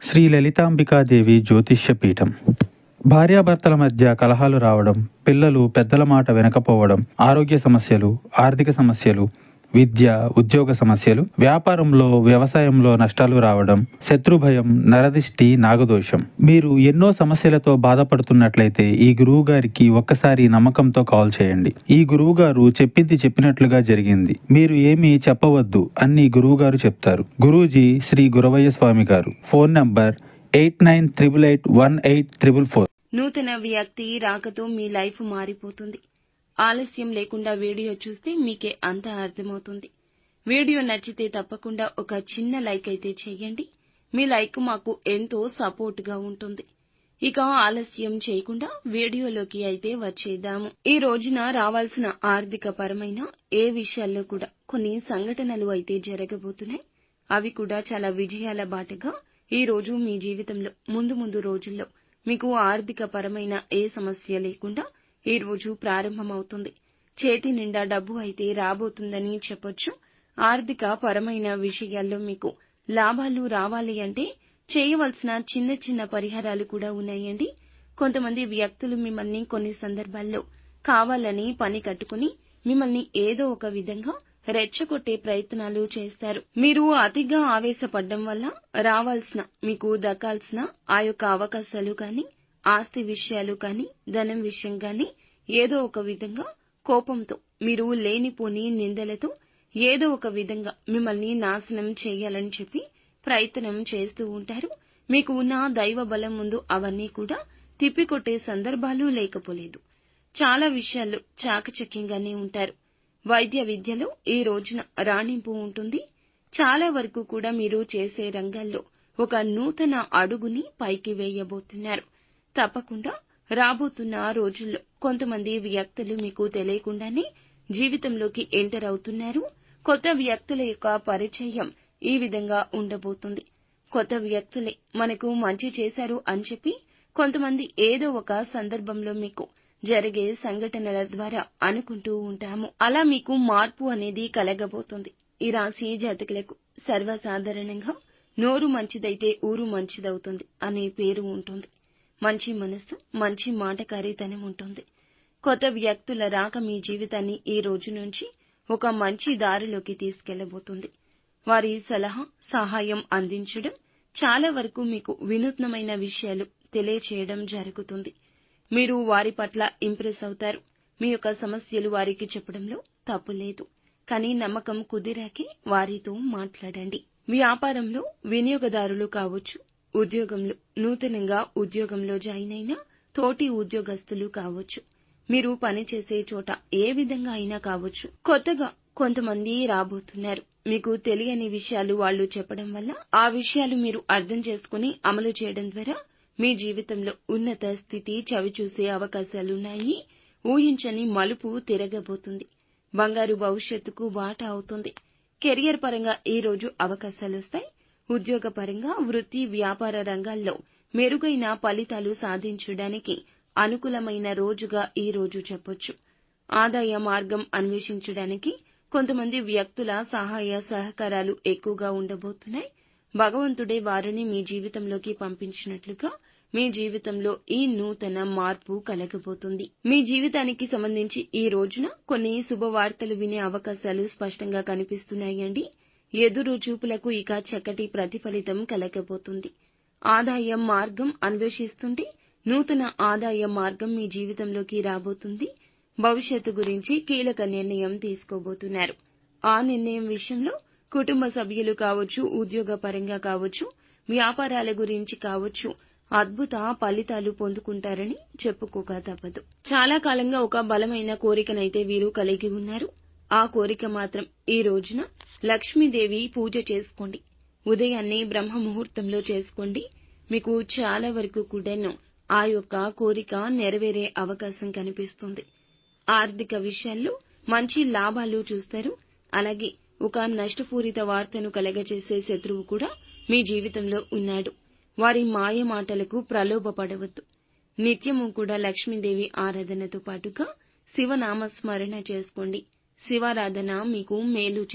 శ్రీ లలితాంబికాదేవి జ్యోతిష్య పీఠం. భార్యాభర్తల మధ్య కలహాలు రావడం, పిల్లలు పెద్దల మాట వినకపోవడం, ఆరోగ్య సమస్యలు, ఆర్థిక సమస్యలు, విద్య, ఉద్యోగ సమస్యలు, వ్యాపారంలో, వ్యవసాయంలో నష్టాలు రావడం, శత్రుభయం, నరదిష్టి, నాగదోషం. మీరు ఎన్నో సమస్యలతో బాధపడుతున్నట్లయితే ఈ గురువు గారికి ఒక్కసారి నమ్మకంతో కాల్ చేయండి. ఈ గురువు గారు చెప్పింది చెప్పినట్లుగా జరిగింది. మీరు ఏమీ చెప్పవద్దు అన్ని గురువుగారు చెప్తారు. గురూజీ శ్రీ గురవయ్య స్వామి గారు. Phone number 89881844. నూతన వ్యక్తి రాకతో మీ లైఫ్ మారిపోతుంది. ఆలస్యం లేకుండా వీడియో చూస్తే మీకే అంతా అర్థమవుతుంది. వీడియో నచ్చితే తప్పకుండా ఒక చిన్న లైక్ అయితే చేయండి. మీ లైక్ మాకు ఎంతో సపోర్ట్ గా ఉంటుంది. ఇక ఆలస్యం చేయకుండా వీడియోలోకి అయితే వచ్చేద్దాము. ఈ రోజున రావాల్సిన ఆర్థిక పరమైన ఏ విషయాల్లో కూడా కొన్ని సంఘటనలు అయితే జరగబోతున్నాయి. అవి కూడా చాలా విజయాల బాటగా ఈ రోజు మీ జీవితంలో ముందు రోజుల్లో మీకు ఆర్థిక పరమైన ఏ సమస్య లేకుండా ఈ రోజు ప్రారంభమవుతుంది. చేతి నిండా డబ్బు అయితే రాబోతుందని చెప్పొచ్చు. ఆర్థిక పరమైన విషయాల్లో మీకు లాభాలు రావాలి అంటే చేయవలసిన చిన్న చిన్న పరిహారాలు కూడా ఉన్నాయండి. కొంతమంది వ్యక్తులు మిమ్మల్ని కొన్ని సందర్భాల్లో కావాలని పని కట్టుకుని మిమ్మల్ని ఏదో ఒక విధంగా రెచ్చగొట్టే ప్రయత్నాలు చేస్తారు. మీరు అతిగా ఆవేశపడడం వల్ల రావాల్సిన, మీకు దక్కాల్సిన ఆ యొక్క అవకాశాలు కానీ, ఆస్తి విషయాలు కానీ, ధనం విషయం కానీ ఏదో ఒక విధంగా కోపంతో, మీరు లేనిపోని నిందలతో ఏదో ఒక విధంగా మిమ్మల్ని నాశనం చేయాలని చెప్పి ప్రయత్నం చేస్తూ ఉంటారు. మీకు ఉన్న దైవ బలం ముందు అవన్నీ కూడా తిప్పికొట్టే సందర్భాలు లేకపోలేదు. చాలా విషయాల్లో చాకచక్యంగానే ఉంటారు. వైద్య విద్యలో ఈ రోజున రాణింపు ఉంటుంది. చాలా వరకు కూడా మీరు చేసే రంగాల్లో ఒక నూతన అడుగుని పైకి వేయబోతున్నారు. తప్పకుండా రాబోతున్న రోజుల్లో కొంతమంది వ్యక్తులు మీకు తెలియకుండానే జీవితంలోకి ఎంటర్ అవుతున్నారు. కొత్త వ్యక్తుల యొక్క పరిచయం ఈ విధంగా ఉండబోతుంది. కొత్త వ్యక్తులే మనకు మంచి చేశారు అని చెప్పి కొంతమంది ఏదో ఒక సందర్భంలో మీకు జరిగే సంఘటనల ద్వారా అనుకుంటూ ఉంటాము. అలా మీకు మార్పు అనేది కలగబోతుంది. ఈ రాశి జాతకులకు సర్వసాధారణంగా నోరు మంచిదైతే ఊరు మంచిదవుతుంది అనే పేరు ఉంటుంది. మంచి మనస్సు, మంచి మాటకారితనం ఉంటుంది. కొత్త వ్యక్తుల రాక మీ జీవితాన్ని ఈ రోజు నుంచి ఒక మంచి దారిలోకి తీసుకెళ్లబోతుంది. వారి సలహా, సహాయం అందించడం, చాలా వరకు మీకు వినూత్నమైన విషయాలు తెలియచేయడం జరుగుతుంది. మీరు వారి పట్ల ఇంప్రెస్ అవుతారు. మీ యొక్క సమస్యలు వారికి చెప్పడంలో తప్పు లేదు. కానీ నమ్మకం కుదిరాకే వారితో మాట్లాడండి. వ్యాపారంలో వినియోగదారులు కావచ్చు, ఉద్యోగంలో నూతనంగా ఉద్యోగంలో జాయిన్ అయిన తోటి ఉద్యోగస్తులు కావచ్చు, మీరు పనిచేసే చోట ఏ విధంగా అయినా కావచ్చు, కొత్తగా కొంతమంది రాబోతున్నారు. మీకు తెలియని విషయాలు వాళ్ళు చెప్పడం వల్ల ఆ విషయాలు మీరు అర్థం చేసుకుని అమలు చేయడం ద్వారా మీ జీవితంలో ఉన్నత స్థితి చవిచూసే అవకాశాలున్నాయి. ఊహించని మలుపు తిరగబోతుంది. బంగారు భవిష్యత్తుకు బాట అవుతుంది. కెరియర్ పరంగా ఈ రోజు అవకాశాలొస్తాయి. ఉద్యోగ పరంగా, వృత్తి, వ్యాపార రంగాల్లో మెరుగైన ఫలితాలు సాధించడానికి అనుకూలమైన రోజుగా ఈ రోజు చెప్పొచ్చు. ఆదాయ మార్గం అన్వేషించడానికి కొంతమంది వ్యక్తుల సహాయ సహకారాలు ఎక్కువగా ఉండబోతున్నాయి. భగవంతుడే వారిని మీ జీవితంలోకి పంపించినట్లుగా మీ జీవితంలో ఈ నూతన మార్పు కలగబోతుంది. మీ జీవితానికి సంబంధించి ఈ రోజున కొన్ని శుభవార్తలు వినే అవకాశాలు స్పష్టంగా కనిపిస్తున్నాయండి. ఎదురు చూపులకు ఇక చక్కటి ప్రతిఫలితం కలగబోతుంది. ఆదాయ మార్గం అన్వేషిస్తుంటే నూతన ఆదాయ మార్గం మీ జీవితంలోకి రాబోతుంది. భవిష్యత్తు గురించి కీలక నిర్ణయం తీసుకోబోతున్నారు. ఆ నిర్ణయం విషయంలో కుటుంబ సభ్యులు కావచ్చు, ఉద్యోగ పరంగా కావచ్చు, వ్యాపారాల గురించి కావచ్చు, అద్భుత ఫలితాలు పొందుకుంటారని చెప్పుకోక తప్పదు. చాలా కాలంగా ఒక బలమైన కోరికనైతే వీరు కలిగి ఉన్నారు. ఆ కోరిక మాత్రం ఈ రోజున లక్ష్మీదేవి పూజ చేసుకోండి. ఉదయాన్నే బ్రహ్మ ముహూర్తంలో చేసుకోండి. మీకు చాలా వరకు కూడాను ఆ యొక్క కోరిక నెరవేరే అవకాశం కనిపిస్తుంది. ఆర్థిక విషయాల్లో మంచి లాభాలు చూస్తారు. అలాగే ఒక నష్టపూరిత వార్తను కలగజేసే శత్రువు కూడా మీ జీవితంలో ఉన్నాడు. వారి మాయ మాటలకు ప్రలోభపడవద్దు. నిత్యము కూడా లక్ష్మీదేవి ఆరాధనతో పాటుగా శివనామ స్మరణ చేసుకోండి. శివారాధన మీకు మేలు చేస్తుంది.